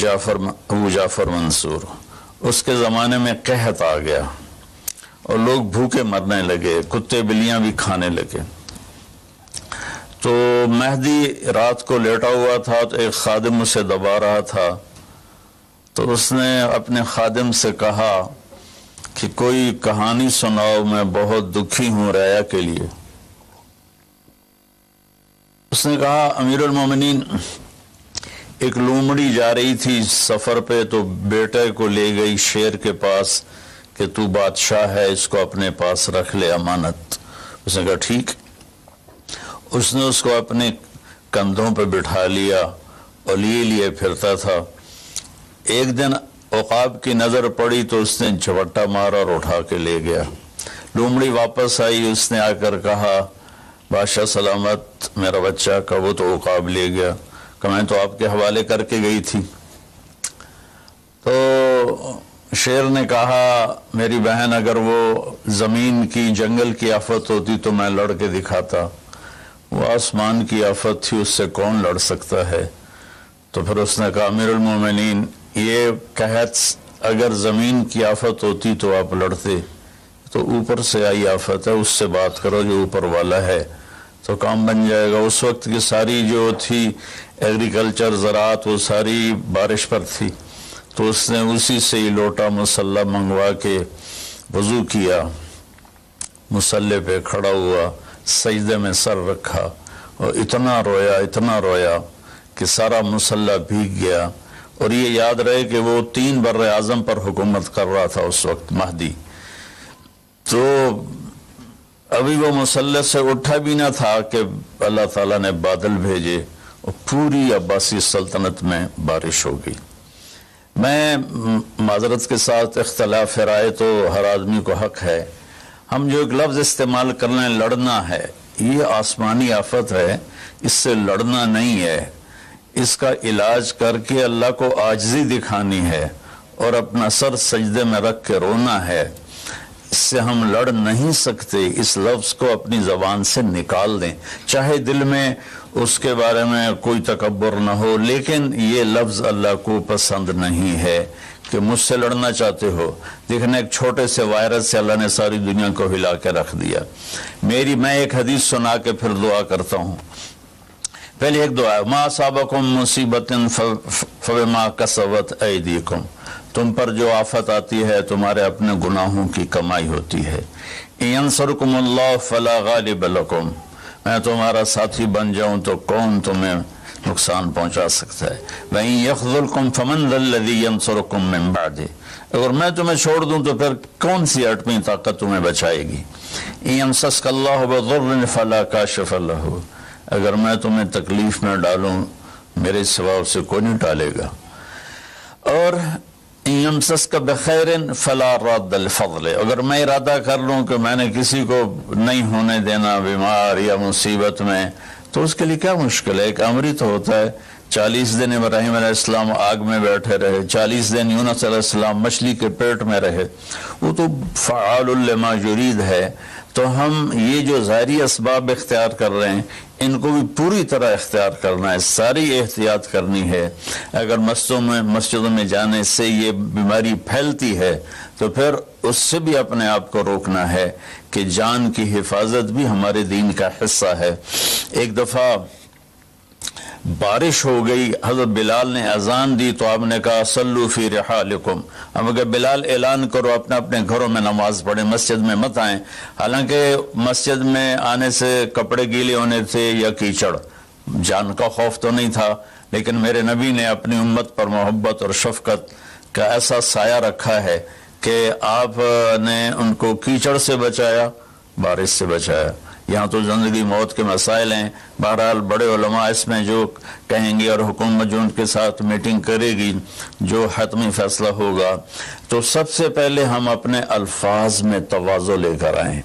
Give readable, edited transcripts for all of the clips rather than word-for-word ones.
ابو جعفر منصور، اس کے زمانے میں قحط آ گیا اور لوگ بھوکے مرنے لگے، کتے بلیاں بھی کھانے لگے۔ تو مہدی رات کو لیٹا ہوا تھا تو ایک خادم اسے دبا رہا تھا، تو اس نے اپنے خادم سے کہا کہ کوئی کہانی سناؤ، میں بہت دکھی ہوں رعایا کے لیے۔ اس نے کہا امیر المومنین، ایک لومڑی جا رہی تھی سفر پہ تو بیٹے کو لے گئی شیر کے پاس کہ تو بادشاہ ہے، اس کو اپنے پاس رکھ لے امانت۔ اس نے کہا ٹھیک۔ اس نے اس کو اپنے کندھوں پہ بٹھا لیا اور لیے پھرتا تھا۔ ایک دن عقاب کی نظر پڑی تو اس نے جھپٹا مارا اور اٹھا کے لے گیا۔ لومڑی واپس آئی، اس نے آ کر کہا بادشاہ سلامت، میرا بچہ کا وہ تو عقاب لے گیا، کہ میں تو آپ کے حوالے کر کے گئی تھی۔ تو شیر نے کہا میری بہن، اگر وہ زمین کی جنگل کی آفت ہوتی تو میں لڑ کے دکھاتا، وہ آسمان کی آفت تھی، اس سے کون لڑ سکتا ہے؟ تو پھر اس نے کہا امیر المومنین، یہ قحط اگر زمین کی آفت ہوتی تو آپ لڑتے، تو اوپر سے آئی آفت ہے، اس سے بات کرو جو اوپر والا ہے تو کام بن جائے گا۔ اس وقت کی ساری جو تھی ایگریکلچر زراعت وہ ساری بارش پر تھی، تو اس نے اسی سے ہی لوٹا مسلح منگوا کے وضو کیا، مسلح پہ کھڑا ہوا، سجدے میں سر رکھا اور اتنا رویا کہ سارا مسلح بھیگ گیا۔ اور یہ یاد رہے کہ وہ 3 بر اعظم پر حکومت کر رہا تھا اس وقت مہدی، تو ابھی وہ مسلح سے اٹھا بھی نہ تھا کہ اللہ تعالیٰ نے بادل بھیجے اور پوری عباسی سلطنت میں بارش ہو گئی۔ میں معذرت کے ساتھ اختلاف رائے تو ہر آدمی کو حق ہے، ہم جو ایک لفظ استعمال کر رہے ہیں لڑنا ہے، یہ آسمانی آفت ہے، اس سے لڑنا نہیں ہے، اس کا علاج کر کے اللہ کو عاجزی دکھانی ہے اور اپنا سر سجدے میں رکھ کے رونا ہے۔ اس سے ہم لڑ نہیں سکتے، اس لفظ کو اپنی زبان سے نکال دیں، چاہے دل میں اس کے بارے میں کوئی تکبر نہ ہو، لیکن یہ لفظ اللہ کو پسند نہیں ہے کہ مجھ سے لڑنا چاہتے ہو۔ دیکھنا ایک چھوٹے سے وائرس سے اللہ نے ساری دنیا کو ہلا کے رکھ دیا۔ میں ایک حدیث سنا کے پھر دعا کرتا ہوں۔ پہلے ایک دعا ہے، ما اصابکم مصیبت فبما کسبت ایدیکم، تم پر جو آفت آتی ہے تمہارے اپنے گناہوں کی کمائی ہوتی ہے۔ ینصرکم اللہ فلا غالب لکم، میں تمہارا ساتھی بن جاؤں تو کون تمہیں نقصان پہنچا سکتا ہے۔ وَإِن يَخْذُلْكُمْ فَمَنْ ذَا الَّذِي يَنْصُرُكُمْ مِنْ بَعْدِهِ، اگر میں تمہیں چھوڑ دوں تو پھر کون سی اٹمی طاقت تمہیں بچائے گی۔ إِن يَمْسَسْكَ اللَّهُ بِضُرٍّ فَلَا كَاشِفَ لَهُ، اگر میں تمہیں تکلیف میں ڈالوں میرے سوا اسے کوئی نہیں ڈالے گا۔ اور إِن يَمْسَسْكَ بِخَيْرٍ فَلَا رَادَّ لِفَضْلِهِ، اگر میں ارادہ کر لوں کہ میں نے کسی کو نہیں ہونے دینا بیمار یا مصیبت میں تو اس کے لیے کیا مشکل ہے؟ ایک امر ہی تو ہوتا ہے۔ 40 دن ابراہیم علیہ السلام آگ میں بیٹھے رہے، 40 دن یونس علیہ السلام مچھلی کے پیٹ میں رہے، وہ تو فعال لما یرید ہے۔ تو ہم یہ جو ظاہری اسباب اختیار کر رہے ہیں ان کو بھی پوری طرح اختیار کرنا ہے، ساری احتیاط کرنی ہے۔ اگر مسجدوں میں جانے سے یہ بیماری پھیلتی ہے تو پھر اس سے بھی اپنے آپ کو روکنا ہے کہ جان کی حفاظت بھی ہمارے دین کا حصہ ہے۔ ایک دفعہ بارش ہو گئی، حضرت بلال نے اذان دی تو آپ نے کہا صلو فی رحالکم، اب اگر بلال اعلان کرو اپنے اپنے گھروں میں نماز پڑھیں، مسجد میں مت آئیں۔ حالانکہ مسجد میں آنے سے کپڑے گیلے ہونے تھے یا کیچڑ، جان کا خوف تو نہیں تھا، لیکن میرے نبی نے اپنی امت پر محبت اور شفقت کا ایسا سایہ رکھا ہے کہ آپ نے ان کو کیچڑ سے بچایا، بارش سے بچایا۔ یہاں تو زندگی موت کے مسائل ہیں، بہرحال بڑے علماء اس میں جو کہیں گے اور حکومت جو ان کے ساتھ میٹنگ کرے گی جو حتمی فیصلہ ہوگا، تو سب سے پہلے ہم اپنے الفاظ میں تواضع لے کر آئیں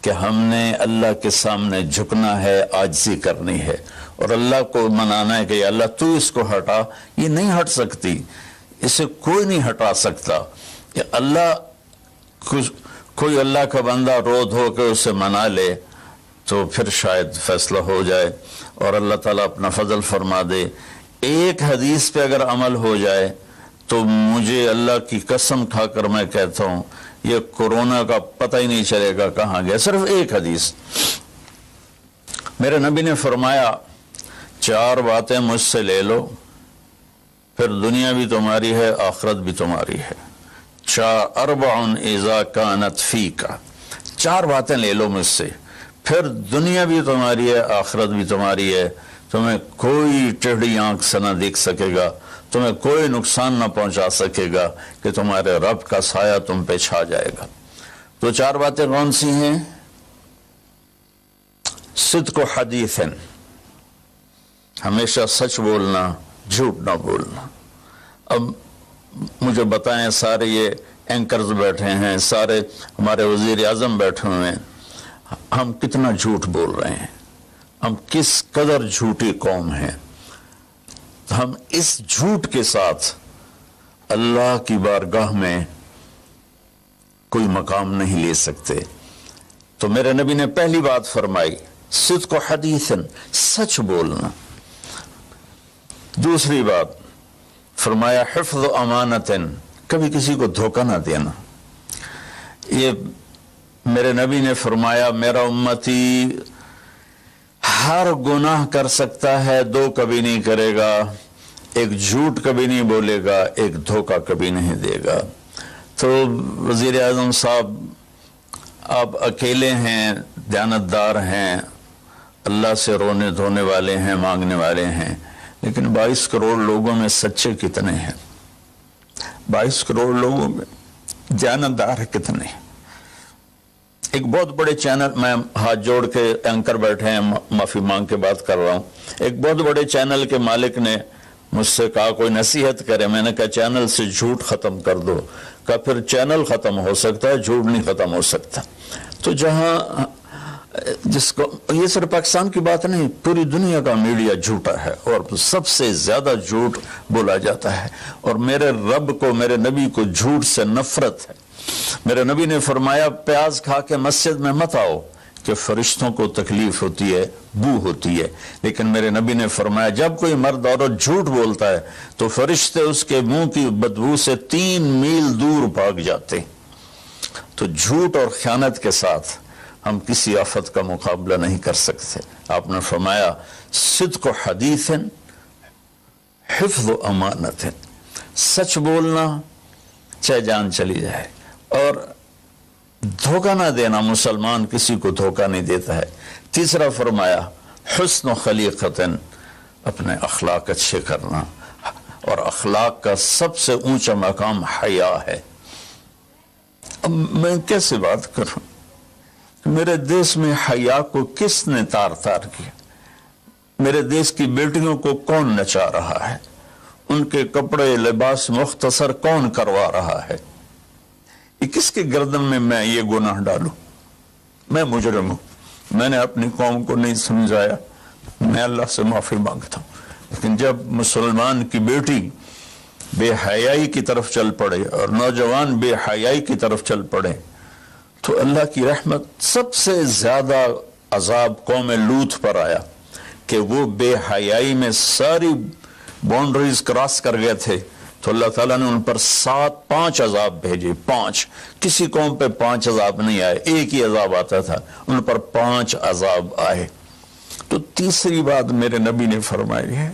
کہ ہم نے اللہ کے سامنے جھکنا ہے، عاجزی کرنی ہے اور اللہ کو منانا ہے کہ اللہ تو اس کو ہٹا، یہ نہیں ہٹ سکتی، اسے کوئی نہیں ہٹا سکتا۔ کہ اللہ کوئی اللہ کا بندہ رو دھو کے اسے منا لے تو پھر شاید فیصلہ ہو جائے اور اللہ تعالیٰ اپنا فضل فرما دے۔ ایک حدیث پہ اگر عمل ہو جائے تو مجھے اللہ کی قسم کھا کر میں کہتا ہوں یہ کورونا کا پتہ ہی نہیں چلے گا کہاں گیا. صرف ایک حدیث. میرے نبی نے فرمایا 4 باتیں مجھ سے لے لو پھر دنیا بھی تمہاری ہے آخرت بھی تمہاری ہے. 4 اذا کانت فیک. 4 باتیں لے لو مجھ سے پھر دنیا بھی تمہاری ہے آخرت بھی تمہاری ہے. تمہیں کوئی ٹیڑھی آنکھ سے نہ دیکھ سکے گا, تمہیں کوئی نقصان نہ پہنچا سکے گا کہ تمہارے رب کا سایہ تم پہ چھا جائے گا. تو 4 باتیں کون سی ہیں؟ صدق و حدیث, ہمیشہ سچ بولنا, جھوٹ نہ بولنا. اب مجھے بتائیں, سارے یہ اینکرز بیٹھے ہیں, سارے ہمارے وزیر اعظم بیٹھے ہوئے ہیں, ہم کتنا جھوٹ بول رہے ہیں, ہم کس قدر جھوٹی قوم ہیں. ہم اس جھوٹ کے ساتھ اللہ کی بارگاہ میں کوئی مقام نہیں لے سکتے. تو میرے نبی نے پہلی بات فرمائی صدق و حدیث, سچ بولنا. دوسری بات فرمایا حفظ و امانت, کبھی کسی کو دھوکہ نہ دینا. یہ میرے نبی نے فرمایا میرا امتی ہر گناہ کر سکتا ہے, 2 کبھی نہیں کرے گا, ایک جھوٹ کبھی نہیں بولے گا, ایک دھوکہ کبھی نہیں دے گا. تو وزیر اعظم صاحب آپ اکیلے ہیں, دیانتدار ہیں, اللہ سے رونے دھونے والے ہیں, مانگنے والے ہیں, لیکن 22 کروڑ لوگوں میں سچے کتنے ہیں؟ 22 کروڑ لوگوں میں دیانتدار کتنے ہیں؟ ایک بہت بڑے چینل, میں ہاتھ جوڑ کے اینکر بیٹھے ہیں, معافی مانگ کے بات کر رہا ہوں, ایک بہت بڑے چینل کے مالک نے مجھ سے کہا کوئی نصیحت کرے. میں نے کہا چینل سے جھوٹ ختم کر دو. کہا پھر چینل ختم ہو سکتا ہے, جھوٹ نہیں ختم ہو سکتا. تو جہاں جس کو, یہ صرف پاکستان کی بات نہیں, پوری دنیا کا میڈیا جھوٹا ہے اور سب سے زیادہ جھوٹ بولا جاتا ہے. اور میرے رب کو, میرے نبی کو جھوٹ سے نفرت ہے. میرے نبی نے فرمایا پیاز کھا کے مسجد میں مت آؤ کہ فرشتوں کو تکلیف ہوتی ہے, بو ہوتی ہے. لیکن میرے نبی نے فرمایا جب کوئی مرد عورت جھوٹ بولتا ہے تو فرشتے اس کے منہ کی بدبو سے 3 میل دور بھاگ جاتے. تو جھوٹ اور خیانت کے ساتھ ہم کسی آفت کا مقابلہ نہیں کر سکتے. آپ نے فرمایا صدق و حدیث, حفظ و امانت, سچ بولنا چاہے جان چلی جائے, اور دھوکہ نہ دینا. مسلمان کسی کو دھوکہ نہیں دیتا ہے. تیسرا فرمایا حسن و خلیقت, اپنے اخلاق اچھے کرنا, اور اخلاق کا سب سے اونچا مقام حیا ہے. اب میں کیسے بات کروں, میرے دیش میں حیا کو کس نے تار تار کیا؟ میرے دیش کی بیٹیوں کو کون نچا رہا ہے؟ ان کے کپڑے لباس مختصر کون کروا رہا ہے؟ یہ کس کے گردن میں یہ گناہ ڈالوں؟ میں مجرم ہوں, میں نے اپنی قوم کو نہیں سمجھایا, میں اللہ سے معافی مانگتا ہوں. لیکن جب مسلمان کی بیٹی بے حیائی کی طرف چل پڑے اور نوجوان بے حیائی کی طرف چل پڑے تو اللہ کی رحمت. سب سے زیادہ عذاب قوم لوط پر آیا کہ وہ بے حیائی میں ساری باؤنڈریز کراس کر گئے تھے, تو اللہ تعالیٰ نے ان پر 5 عذاب بھیجے. 5, کسی قوم پہ 5 عذاب نہیں آئے, ایک ہی عذاب آتا تھا, ان پر 5 عذاب آئے. تو تیسری بات میرے نبی نے فرمائی ہے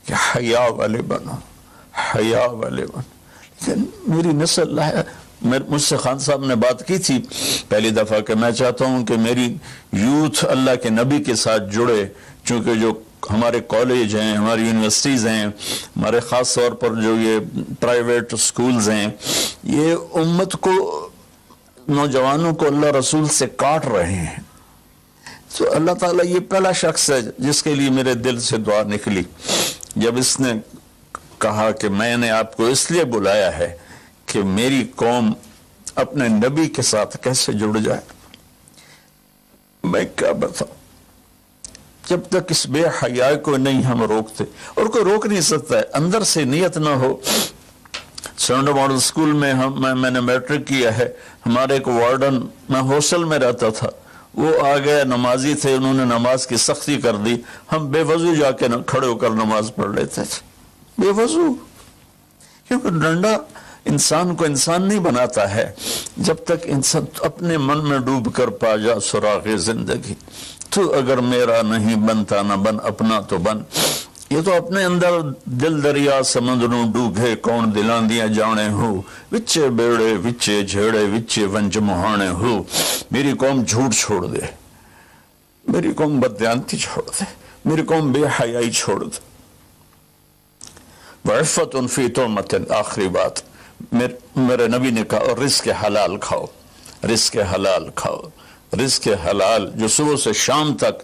کہ حیا والے بنو, حیا والے بنو. لیکن میری نسل ہے, مجھ سے خان صاحب نے بات کی تھی پہلی دفعہ کہ میں چاہتا ہوں کہ میری یوتھ اللہ کے نبی کے ساتھ جڑے, چونکہ جو ہمارے کالج ہیں, ہماری یونیورسٹیز ہیں, ہمارے خاص طور پر جو یہ پرائیویٹ سکولز ہیں, یہ امت کو, نوجوانوں کو اللہ رسول سے کاٹ رہے ہیں. تو اللہ تعالیٰ یہ پہلا شخص ہے جس کے لیے میرے دل سے دعا نکلی جب اس نے کہا کہ میں نے آپ کو اس لیے بلایا ہے کہ میری قوم اپنے نبی کے ساتھ کیسے جڑ جائے. میں کیا بتاؤں, جب تک اس بے حیائی کو نہیں ہم روکتے, اور کوئی روک نہیں سکتا ہے, اندر سے نیت نہ ہو. سرنڈر ماڈل سکول میں میں نے میٹرک کیا ہے, ہمارے ایک وارڈن, میں ہاسٹل میں رہتا تھا, وہ آ گئے, نمازی تھے, انہوں نے نماز کی سختی کر دی, ہم بے وضو جا کے کھڑے ہو کر نماز پڑھ لیتے تھے. بے وضو. کیونکہ ڈنڈا انسان کو انسان نہیں بناتا ہے جب تک انسان اپنے من میں ڈوب کر پا جا سراغ زندگی. تو اگر میرا نہیں بنتا نہ بن اپنا تو بن. یہ تو اپنے اندر دل دریا سمندروں ڈوبے کون دلان دیا جانے ہو وچے بیڑے وچے جھیڑے وچے ونج مہانے ہو. میری قوم جھوٹ چھوڑ دے, میری قوم بددیانتی چھوڑ دے, میری قوم بے حیائی چھوڑ دے. وعفت فی تہمت, آخری بات میرے نبی نے کہا رزق حلال کھاؤ, رزق حلال کھاؤ. رزق حلال جو صبح سے شام تک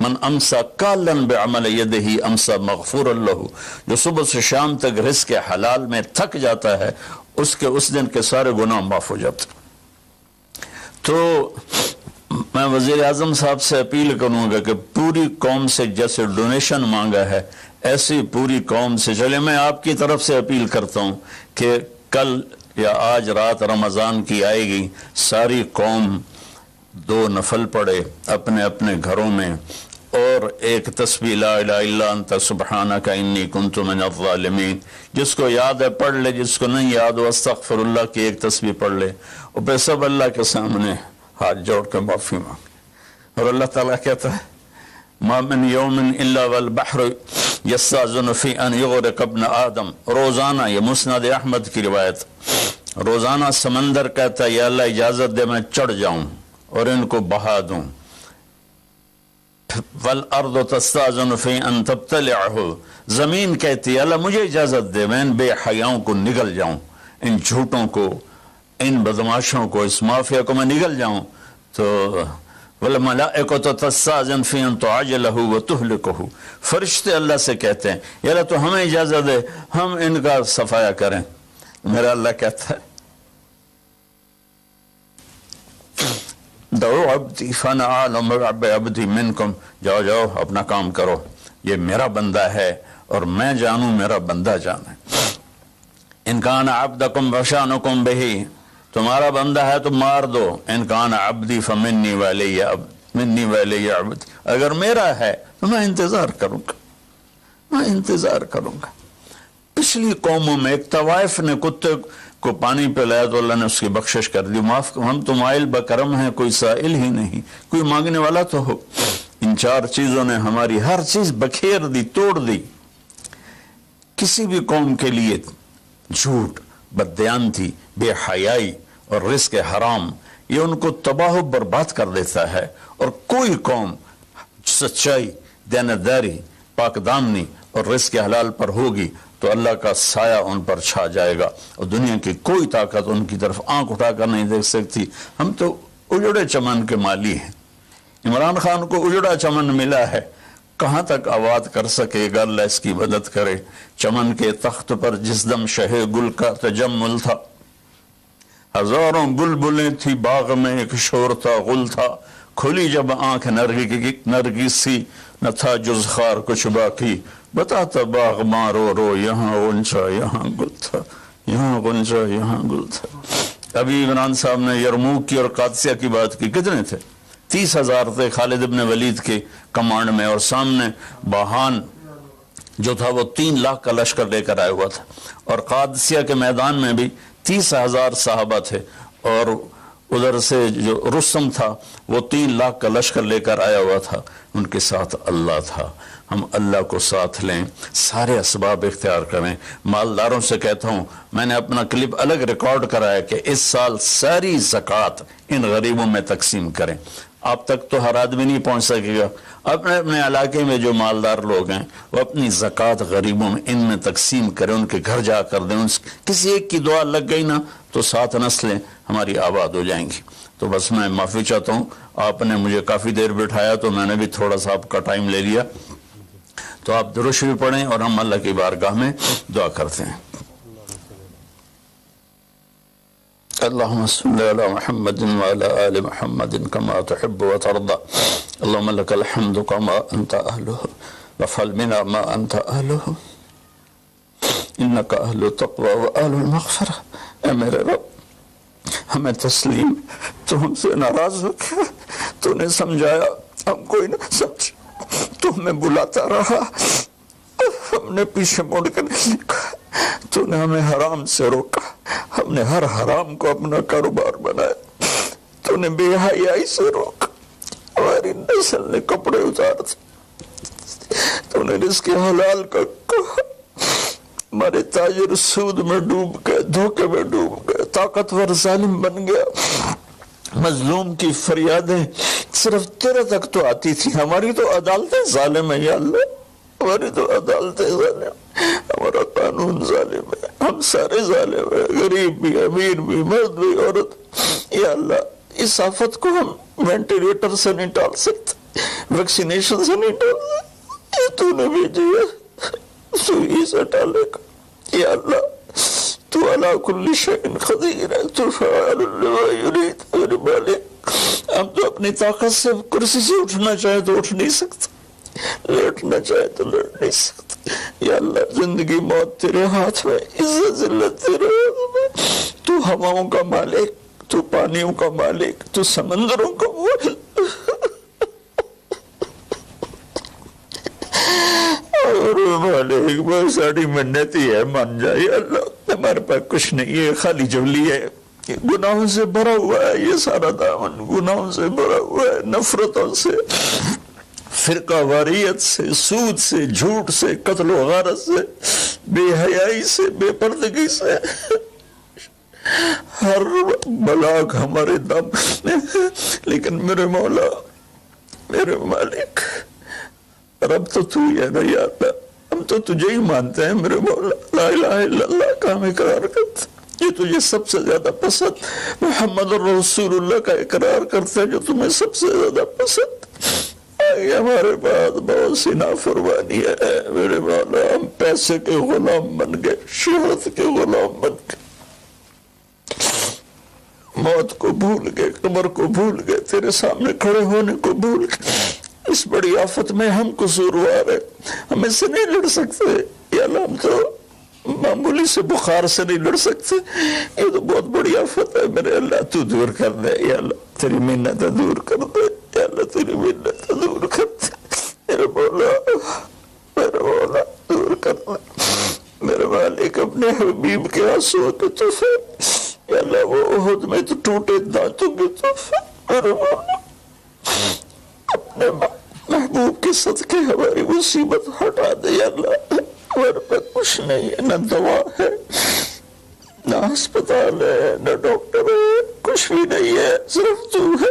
من امسا کالن بعمل یدہ امسا مغفور اللہ, جو صبح سے شام تک رزق حلال میں تھک جاتا ہے اس کے اس دن کے سارے گناہ معاف ہو جاتے. تو میں وزیر اعظم صاحب سے اپیل کروں گا کہ پوری قوم سے جیسے ڈونیشن مانگا ہے ایسی پوری قوم سے چلے. میں آپ کی طرف سے اپیل کرتا ہوں کہ کل یا آج رات رمضان کی آئے گی, ساری قوم 2 نفل پڑھے اپنے اپنے گھروں میں اور ایک تسبیح لا الہ الا انت سبحانک انی کنت من الظالمین. جس کو یاد ہے پڑھ لے, جس کو نہیں یاد ہو استغفر اللہ کی ایک تسبیح پڑھ لے, اور پھر سب اللہ کے سامنے ہاتھ جوڑ کے معافی مانگ. اور اللہ تعالیٰ کہتا ہے ما من یوم الا والبحر یستاذن فی ان یغرق ابن آدم. روزانہ, یہ مسند احمد کی روایت, روزانہ سمندر کہتا ہے یا اللہ اجازت دے میں چڑھ جاؤں اور ان کو بہا دوں. والارض تستاذن فی ان تبتلعہ, زمین کہتی ہے اللہ مجھے اجازت دے میں ان بے حیاؤں کو نگل جاؤں, ان جھوٹوں کو, ان بدماشوں کو, اس مافیا کو میں نگل جاؤں. تو والملائکۃ تستاذن فی ان تعجلہ وتہلکہ, فرشتے اللہ سے کہتے ہیں یا اللہ تو ہمیں اجازت دے ہم ان کا صفایا کریں. میرا اللہ کہتا ہے دعو عبدی فانا عالم بعبدی منکم, جاؤ جاؤ اپنا کام کرو, یہ میرا بندہ ہے اور میں جانوں میرا بندہ جانے. ان کان عبدکم وشانکم بہی, تمہارا بندہ ہے تو مار دو. ان کان عبدی فمنی ولی عبد منی ولی عبد, اگر میرا ہے تو میں انتظار کروں گا, میں انتظار کروں گا. پچھلی قوموں میں ایک طوائف نے کتے کو پانی پلایا تو اللہ نے اس کی بخشش کر دی, معاف. ہم تو مائل بکرم ہیں, کوئی سائل ہی نہیں, کوئی مانگنے والا تو ہو. ان 4 چیزوں نے ہماری ہر چیز بکھیر دی, توڑ دی. کسی بھی قوم کے لیے جھوٹ, بددیانتی, بے حیائی اور رزق حرام یہ ان کو تباہ و برباد کر دیتا ہے. اور کوئی قوم سچائی, دیانتداری, پاک دامنی اور رزق حلال پر ہوگی تو اللہ کا سایہ ان پر چھا جائے گا اور دنیا کی کوئی طاقت ان کی طرف آنکھ اٹھا کر نہیں دیکھ سکتی. ہم تو اجڑے چمن کے مالی ہیں. عمران خان کو اجڑا چمن ملا ہے, کہاں تک آباد کر سکے گا, اللہ اس کی مدد کرے. چمن کے تخت پر جس دم شہ گل کا تجمل تھا, ہزاروں بلبلیں تھی باغ میں, ایک شور تھا, غل تھا. کھلی جب آنکھ نرگی سی, نہ تھا جز خار کچھ باقی. بتاتا باغ مارو رو, یہاں غنچہ یہاں گل تھا, یہاں غنچہ یہاں گل تھا. ابھی عمران صاحب نے یرموک کی اور قادسیہ کی بات کی. کتنے تھے؟ 30,000 تھے خالد ابن ولید کے کمانڈ میں, اور سامنے باہان جو تھا وہ 3 لاکھ کا لشکر لے کر آیا ہوا تھا. اور قادسیہ کے میدان میں بھی 30,000 صحابہ تھے, اور ادھر سے جو رستم تھا وہ 3 لاکھ کا لشکر لے کر آیا ہوا تھا. ان کے ساتھ اللہ تھا. ہم اللہ کو ساتھ لیں, سارے اسباب اختیار کریں. مالداروں سے کہتا ہوں, میں نے اپنا کلپ الگ ریکارڈ کرایا کہ اس سال ساری زکوٰۃ ان غریبوں میں تقسیم کریں. آپ تک تو ہر آدمی نہیں پہنچ سکے گا. اپنے اپنے علاقے میں جو مالدار لوگ ہیں وہ اپنی زکوٰۃ غریبوں میں ان میں تقسیم کریں, ان کے گھر جا کر دیں. کسی ایک کی دعا لگ گئی نا تو 7 نسلیں ہماری آباد ہو جائیں گی. تو بس میں معافی چاہتا ہوں, آپ نے مجھے کافی دیر بٹھایا تو میں نے بھی تھوڑا سا آپ کا ٹائم لے لیا. تو آپ درود شریف پڑھیں اور ہم اللہ کی بارگاہ میں دعا کرتے ہیں. اللهم صل على محمد وعلى آل محمد كما تحب وترضى. اللهم لك الحمد كما أنت أهله وافعل منا ما أنت أهله إنك أهل التقوى وأهل المغفرة. اے میرے رب ہمیں تسلیم, تو ہم سے ناراض ہو گیا, تو نے سمجھایا ہم کوئی نہ سمجھ, تو ہمیں بلاتا رہا, ہم نے پیچھے مڑ کر نہیں کہا، تو نے ہمیں حرام سے روکا، ہم نے ہر حرام کو اپنا کاروبار بنایا، تو نے بے حیائی سے روکا، ہماری نسل نے کپڑے اتار دیے، تو نے رزق حلال کا کہا، ہمارے تاجر سود میں ڈوب گئے، دھوکے میں ڈوب گئے، طاقتور ظالم بن گیا، مظلوم کی فریادیں صرف تیرے تک تو آتی تھی، ہماری تو عدالتیں ظالم ہے یا اللہ، ہماری تو عدالتیں ظالم، ہمارا قانون ظالم ہے، ہم سارے ظالم ہیں، غریب بھی، امیر بھی، مرد بھی، عورت، یا اللہ اس آفت کو ہم وینٹیلیٹر سے نہیں ٹال سکتے، ویکسینیشن سے نہیں ٹال سکتے، یہ تو نے بھیجی ہے، سوئی سے ٹالے گا، یا اللہ تو علی کل شیء قدیر ہے، تو فعال لما یرید، میرے مالک ہم تو اپنی طاقت سے کرسی سے اٹھنا چاہے تو اٹھ نہیں سکتے، لیٹنا چاہے تو لیٹ نہیں سکتے، یا اللہ زندگی موت تیرے ہاتھ میں، عزت ذلت تیرے ہاتھ میں، تو ہواؤں کا مالک، تو پانیوں کا مالک، تو سمندروں کا مالک، اور مالک بہت ساری منتی ہے، مان جائے اللہ، ہمارے پاس کچھ نہیں ہے، خالی جولی ہے، گناہوں سے بھرا ہوا ہے یہ سارا دامن، گناہوں سے بھرا ہوا ہے، نفرتوں سے، فرقہ واریت سے، سود سے، جھوٹ سے، قتل و غارت سے، بے حیائی سے، بے پردگی سے، ہر بلاک ہمارے دم، لیکن میرے مولا، میرے مالک، رب تو تو ہی ہے نا یا اللہ، ہم تو تجھے ہی مانتے ہیں میرے مولا، لا الہ الا اللہ کا ہم اقرار کرتے ہیں، یہ تجھے سب سے زیادہ پسند، محمد رسول اللہ کا اقرار کرتے ہیں جو تمہیں سب سے زیادہ پسند، آگے ہمارے بعد بہت سی نافرمانی ہے میرے مولا، ہم پیسے کے غلام بن گئے، شہرت کے غلام بن گئے، موت کو بھول گئے، قبر کو بھول گئے، تیرے سامنے کھڑے ہونے کو بھول گئے، اس بڑی آفت میں ہم قصوروار ہیں، ہم اس سے نہیں لڑ سکتے، یا اللہ ہم تو معمولی سے بخار سے نہیں لڑ سکتے، یہ تو بہت بڑی آفت ہے میرے اللہ، تو دور کر دے یا اللہ، تیری منتیں دور کر دے یا اللہ، تیری منتیں دور کر دے میرے مولا، میرے مولا دور کر دے میرے مالک، اپنے حبیب کے آنسوں کے تحفے یا اللہ، وہ احد میں تو ٹوٹے دانتوں کے تحفے میرے مولا، اپنے محبوب کے صدقے ہماری مصیبت ہٹا دے یا اللہ، ہمارے پہ کچھ نہیں ہے، نہ دوا ہے، نہ ہسپتال ہے، نہ ڈاکٹر ہے، کچھ بھی نہیں ہے، صرف تو ہے،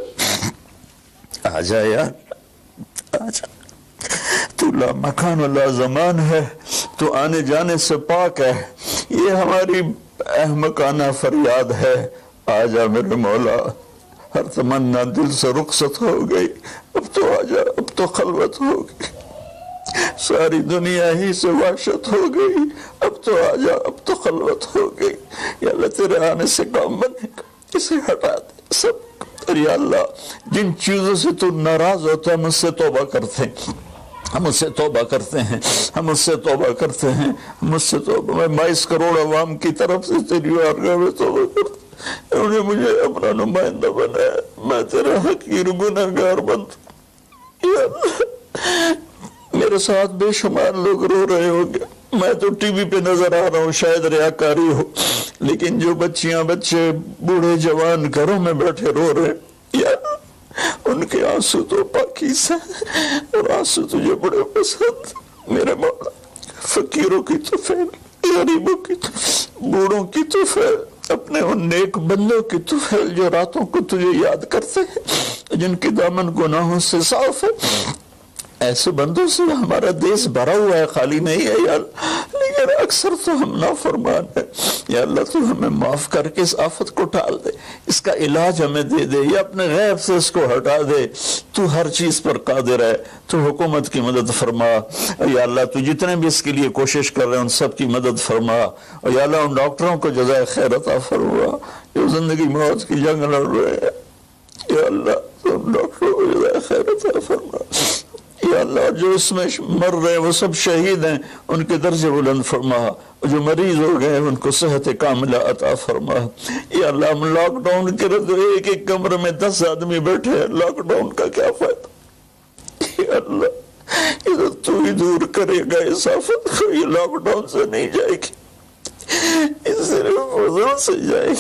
آجا یار آجا، تو لا مکان و لا زمان ہے، تو آنے جانے سے پاک ہے، یہ ہماری احمقانہ فریاد ہے، آجا میرے مولا، ہر تمنا دل سے رخصت ہو گئی، اب تو آجا، اب تو خلوت ہو گئی، ساری دنیا ہی سے وحشت ہو گئی، اب تو آجا، اب تو خلوت ہو گئی، یا اللہ تیرے آنے سے کام بنے گا، اسے ہٹا دے سب، یا اللہ جن چیزوں سے تو ناراض ہوتا ہے، ہم اس سے توبہ کرتے ہیں، ہم اس سے توبہ کرتے ہیں، ہم اس سے توبہ کرتے ہیں، ہم اس سے توبہ، میں 22 کروڑ عوام کی طرف سے تیری بارگاہ میں توبہ کرتا ہوں، انہوں نے مجھے اپنا نمائندہ بنایا، میں تیرا حقیر گناہگار بنتا، یا اللہ میرے ساتھ بے شمار لوگ رو رہے ہوں گے، میں تو ٹی وی پہ نظر آ رہا ہوں، شاید ریاکاری ہو، لیکن جو بچیاں بچے بوڑھے جوان گھروں میں بیٹھے رو رہے ہیں، یا ان کے آنسو تو پاکیزہ ہیں، اور آنسو تجھے بڑے پسند میرے مولا، فقیروں کی طفیل، غریبوں کی طفیل، بوڑھوں کی طفیل، اپنے ان نیک بندوں کی طفیل جو راتوں کو تجھے یاد کرتے ہیں، جن کی دامن گناہوں سے صاف ہے، ایسے بندوں سے ہمارا دیس بھرا ہوا ہے، خالی نہیں ہے یا اللہ، لیکن اکثر تو ہم نافرمان ہیں، یا اللہ تو ہمیں معاف کر کے اس آفت کو ٹال دے، اس کا علاج ہمیں دے دے، یا اپنے غیب سے اس کو ہٹا دے، تو ہر چیز پر قادر ہے، تو حکومت کی مدد فرما، یا اللہ تو جتنے بھی اس کے لیے کوشش کر رہے ہیں ان سب کی مدد فرما، اور یا اللہ ان ڈاکٹروں کو جزائے خیر عطا فرما جو زندگی موت کی جنگ لڑ رہے ہیں، یا اللہ تو ان ڈاکٹروں کو جزائے خیر عطا فرما، یا اللہ جو اس میں مر رہے ہیں وہ سب شہید ہیں، ان کے درجے بلند فرما، جو مریض ہو گئے ان کو صحت کاملہ عطا فرما، یا اللہ ہم لاک ڈاؤن کرے تو ایک کمرے میں 10 آدمی بیٹھے ہیں، لاک ڈاؤن کا کیا فائدہ، یا اللہ یہ تو ہی دور کرے گا اس آفت کو، یہ لاک ڈاؤن سے نہیں جائے گی، یہ صرف فضل سے جائے گی۔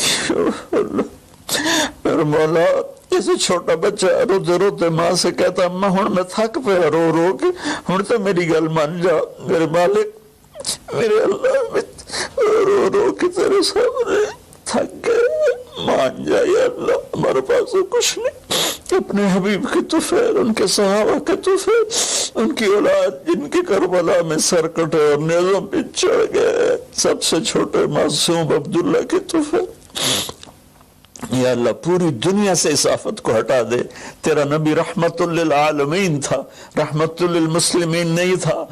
میرے مولا جیسے چھوٹا بچہ روتے روتے ماں سے کہتا اماں ہن میں تھک پہ رو رو کے، ہن تو میری گل مان جا میرے مالک، میرے اللہ، میں رو رو کے تیرے سامنے تھک گئے، مان جا یا اللہ، ہمارے پاس کچھ نہیں، اپنے حبیب کے طفیل، ان کے صحابہ کے طفیل، ان کی اولاد جن کے کربلا میں سر کٹے اور نیزوں پہ چڑھ گئے، سب سے چھوٹے معصوم عبداللہ کے طفیل، یا اللہ پوری دنیا سے اس آفت کو ہٹا دے۔ تیرا نبی رحمت للعالمین تھا، رحمت للمسلمین نہیں تھا۔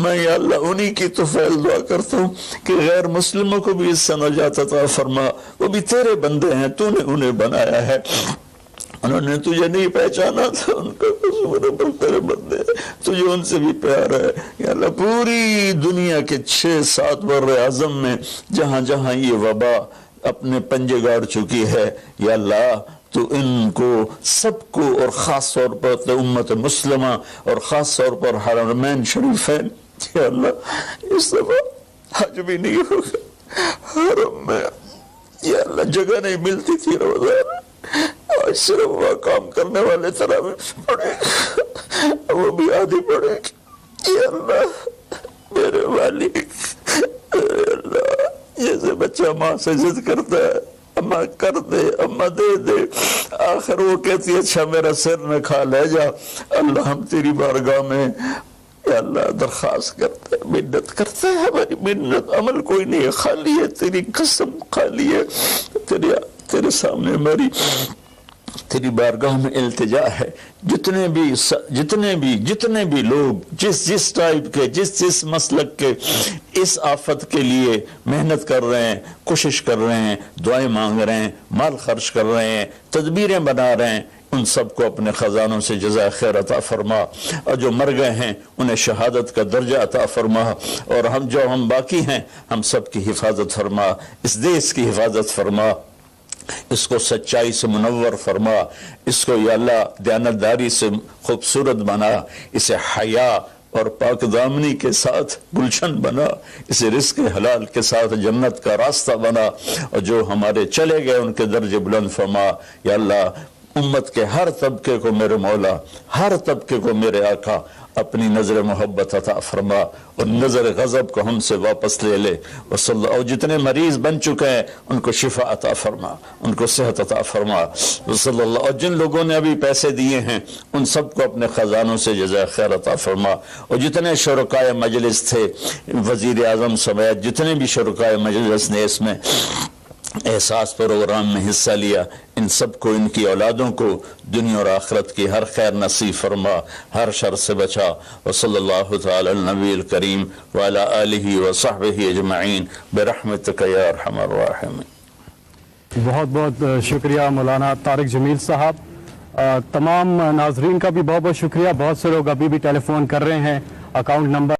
میں یا اللہ انہی کی طفیل دعا کرتا ہوں کہ غیر مسلموں کو بھی اس سے نجات عطا فرما، وہ بھی تیرے بندے ہیں، تو نے انہیں بنایا ہے، انہوں نے تجھے نہیں پہچانا تھا، ان کا قصور ہے، تیرے بندے ہیں، تجھے ان سے بھی پیار ہے۔ یا اللہ پوری دنیا کے 6-7 بر اعظم میں جہاں جہاں یہ وبا اپنے پنجے گاڑ چکی ہے، یا اللہ تو ان کو سب کو، اور خاص طور پر امت مسلمہ اور خاص طور پر حرمین شریفین، یا اللہ اس دفعہ حج بھی نہیں ہوگا حرم میں، یا اللہ جگہ نہیں ملتی تھی رمضان، آج صرف وہ کام کرنے والے تراویح پڑھے گا، وہ بھی آدھی پڑھے گی، یا اللہ میرے والد، میرے اللہ جیسے بچہ ماں سے ضد کرتا ہے اماں کر دے، اماں دے دے، آخر وہ کہتی ہے اچھا میرا سر نہ کھا لے جا، اللہ ہم تیری بارگاہ میں یا اللہ درخواست کرتے ہیں، منت کرتے ہیں، ہماری منت عمل کوئی نہیں ہے، خالی ہے تیری قسم، خالی ہے تیرے سامنے ہماری تیری بارگاہ میں التجا ہے۔ جتنے بھی لوگ جس ٹائپ کے جس مسلک کے اس آفت کے لیے محنت کر رہے ہیں، کوشش کر رہے ہیں، دعائیں مانگ رہے ہیں، مال خرچ کر رہے ہیں، تدبیریں بنا رہے ہیں، ان سب کو اپنے خزانوں سے جزائے خیر عطا فرما، اور جو مر گئے ہیں انہیں شہادت کا درجہ عطا فرما، اور ہم باقی ہیں ہم سب کی حفاظت فرما، اس دیش کی حفاظت فرما، اس کو سچائی سے منور فرما، اس کو یا اللہ دیانتداری سے خوبصورت بنا، اسے حیا اور پاک دامنی کے ساتھ گلشن بنا، اسے رزق حلال کے ساتھ جنت کا راستہ بنا، اور جو ہمارے چلے گئے ان کے درجے بلند فرما، یا اللہ امت کے ہر طبقے کو میرے مولا، ہر طبقے کو میرے آقا اپنی نظر محبت عطا فرما، اور نظر غضب کو ہم سے واپس لے لے، اور جتنے مریض بن چکے ہیں ان کو شفا عطا فرما، ان کو صحت عطا فرما، صلی اللہ، اور جن لوگوں نے ابھی پیسے دیے ہیں ان سب کو اپنے خزانوں سے جزائے خیر عطا فرما، اور جتنے شرکائے مجلس تھے، وزیر اعظم سمیت جتنے بھی شرکائے مجلس نے اس میں احساس پروگرام میں حصہ لیا، ان سب کو، ان کی اولادوں کو دنیا اور آخرت کی ہر خیر نصیب فرما، ہر شر سے بچا، وصلی اللہ تعالی النبی الکریم وعلی آلہ وصحبہ اجمعین برحمتک یا ارحم الراحمین۔ بہت بہت شکریہ مولانا طارق جمیل صاحب۔ تمام ناظرین کا بھی بہت بہت شکریہ۔ بہت سے لوگ ابھی بھی ٹیلی فون کر رہے ہیں، اکاؤنٹ نمبر